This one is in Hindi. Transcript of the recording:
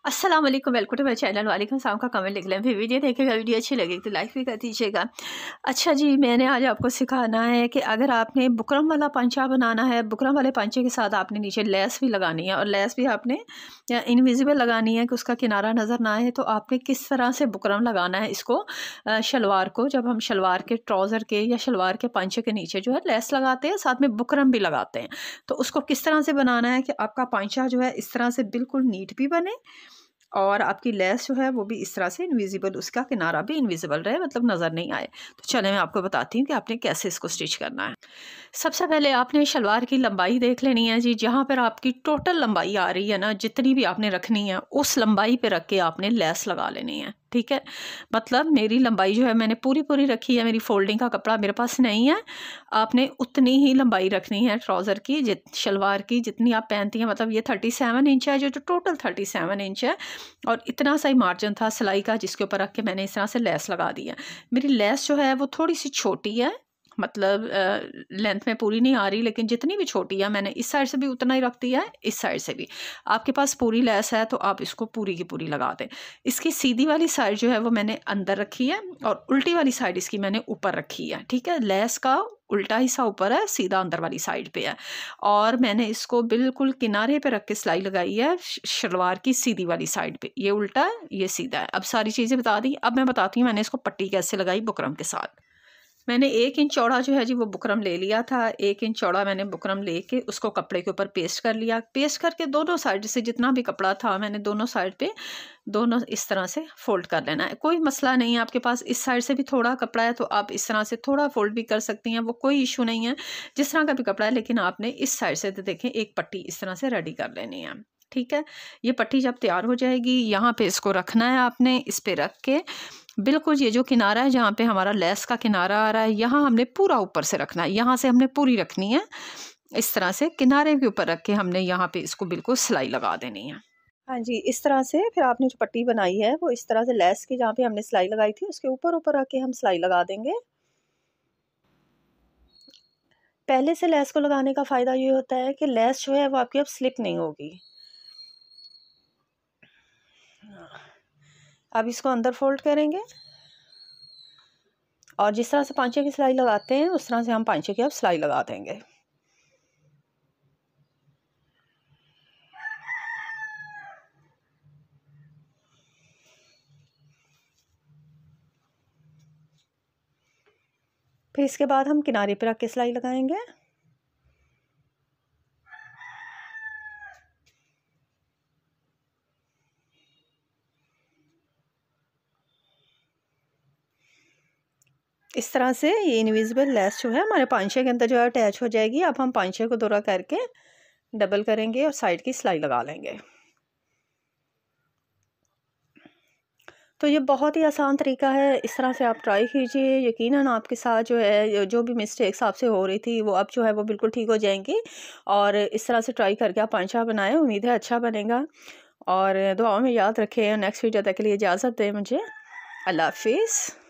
अस्सलाम वालेकुम, वेलकम टू माई चैनल। वालेकुम सलाम का कमेंट लिख लें, फिर वीडियो देखेगा। वीडियो अच्छी लगी तो लाइक भी कर दीजिएगा। अच्छा जी, मैंने आज आपको सिखाना है कि अगर आपने बुकरम वाला पंचा बनाना है, बुकरम वाले पंचे के साथ आपने नीचे लेस भी लगानी है और लेस भी आपने इनविजिबल लगानी है कि उसका किनारा नज़र ना आए। तो आपने किस तरह से बुकरम लगाना है इसको शलवार को, जब हम शलवार के ट्राउज़र के या शलवार के पंचे के नीचे जो है लेस लगाते हैं, साथ में बुकरम भी लगाते हैं, तो उसको किस तरह से बनाना है कि आपका पंचा जो है इस तरह से बिल्कुल नीट भी बने और आपकी लेस जो है वो भी इस तरह से इनविजिबल, उसका किनारा भी इनविजिबल रहे, मतलब नज़र नहीं आए। तो चले मैं आपको बताती हूँ कि आपने कैसे इसको स्टिच करना है। सबसे पहले आपने शलवार की लंबाई देख लेनी है जी। जहाँ पर आपकी टोटल लंबाई आ रही है ना, जितनी भी आपने रखनी है उस लंबाई पे रख के आपने लेस लगा लेनी है, ठीक है। मतलब मेरी लंबाई जो है मैंने पूरी रखी है, मेरी फोल्डिंग का कपड़ा मेरे पास नहीं है। आपने उतनी ही लंबाई रखनी है ट्राउज़र की, शलवार की जितनी आप पहनती हैं। मतलब ये 37 इंच है, जो टोटल 37 इंच है और इतना सा ही मार्जिन था सिलाई का, जिसके ऊपर रख के मैंने इस तरह से लेस लगा दी है। मेरी लेस जो है वो थोड़ी सी छोटी है, मतलब लेंथ में पूरी नहीं आ रही, लेकिन जितनी भी छोटी है मैंने इस साइड से भी उतना ही रख दिया है, इस साइड से भी। आपके पास पूरी लेस है तो आप इसको पूरी की पूरी लगा दें। इसकी सीधी वाली साइड जो है वो मैंने अंदर रखी है और उल्टी वाली साइड इसकी मैंने ऊपर रखी है, ठीक है। लेस का उल्टा हिस्सा ऊपर है, सीधा अंदर वाली साइड पे है और मैंने इसको बिल्कुल किनारे पे रख के सिलाई लगाई है शलवार की सीधी वाली साइड पे। ये उल्टा है, ये सीधा है। अब सारी चीज़ें बता दी। अब मैं बताती हूँ मैंने इसको पट्टी कैसे लगाई बुकरम के साथ। मैंने 1 इंच चौड़ा जो है जी वो बुकरम ले लिया था। 1 इंच चौड़ा मैंने बुकरम लेके उसको कपड़े के ऊपर पेस्ट कर लिया। पेस्ट करके दोनों साइड से जितना भी कपड़ा था मैंने दोनों साइड पे दोनों इस तरह से फोल्ड कर लेना है। कोई मसला नहीं है, आपके पास इस साइड से भी थोड़ा कपड़ा है तो आप इस तरह से थोड़ा फोल्ड भी कर सकती हैं, वो कोई इशू नहीं है, जिस तरह का भी कपड़ा है। लेकिन आपने इस साइड से तो देखें एक पट्टी इस तरह से रेडी कर लेनी है, ठीक है। ये पट्टी जब तैयार हो जाएगी, यहाँ पे इसको रखना है आपने। इस पे रख के बिल्कुल ये जो किनारा है जहाँ पे हमारा लेस का किनारा आ रहा है, यहाँ हमने पूरा ऊपर से रखना है, यहाँ से हमने पूरी रखनी है। इस तरह से किनारे के ऊपर रख के हमने यहाँ पे इसको बिल्कुल सिलाई लगा देनी है। हाँ जी, इस तरह से फिर आपने जो पट्टी बनाई है वो इस तरह से लेस की जहाँ पे हमने सिलाई लगाई थी उसके ऊपर ऊपर रख के हम सिलाई लगा देंगे। पहले से लेस को लगाने का फ़ायदा ये होता है कि लेस जो है वो आपकी अब स्लिप नहीं होगी। अब इसको अंदर फोल्ड करेंगे और जिस तरह से पांचे की सिलाई लगाते हैं उस तरह से हम पांचे की अब सिलाई लगा देंगे। फिर इसके बाद हम किनारे पे रख के सिलाई लगाएंगे। इस तरह से ये इनविजिबल लेस जो है हमारे पांचे के अंदर जो है अटैच हो जाएगी। अब हम पांचे को दोहरा करके डबल करेंगे और साइड की सिलाई लगा लेंगे। तो ये बहुत ही आसान तरीका है, इस तरह से आप ट्राई कीजिए। यकीनन आपके साथ जो है जो भी मिस्टेक्स आपसे हो रही थी वो अब जो है वो बिल्कुल ठीक हो जाएंगी। और इस तरह से ट्राई करके आप पांचा बनाएं, उम्मीद है अच्छा बनेगा। और दुआओं में याद रखें। नेक्स्ट वीडियो तक के लिए इजाज़त दें मुझे। अल्लाह हाफिज़।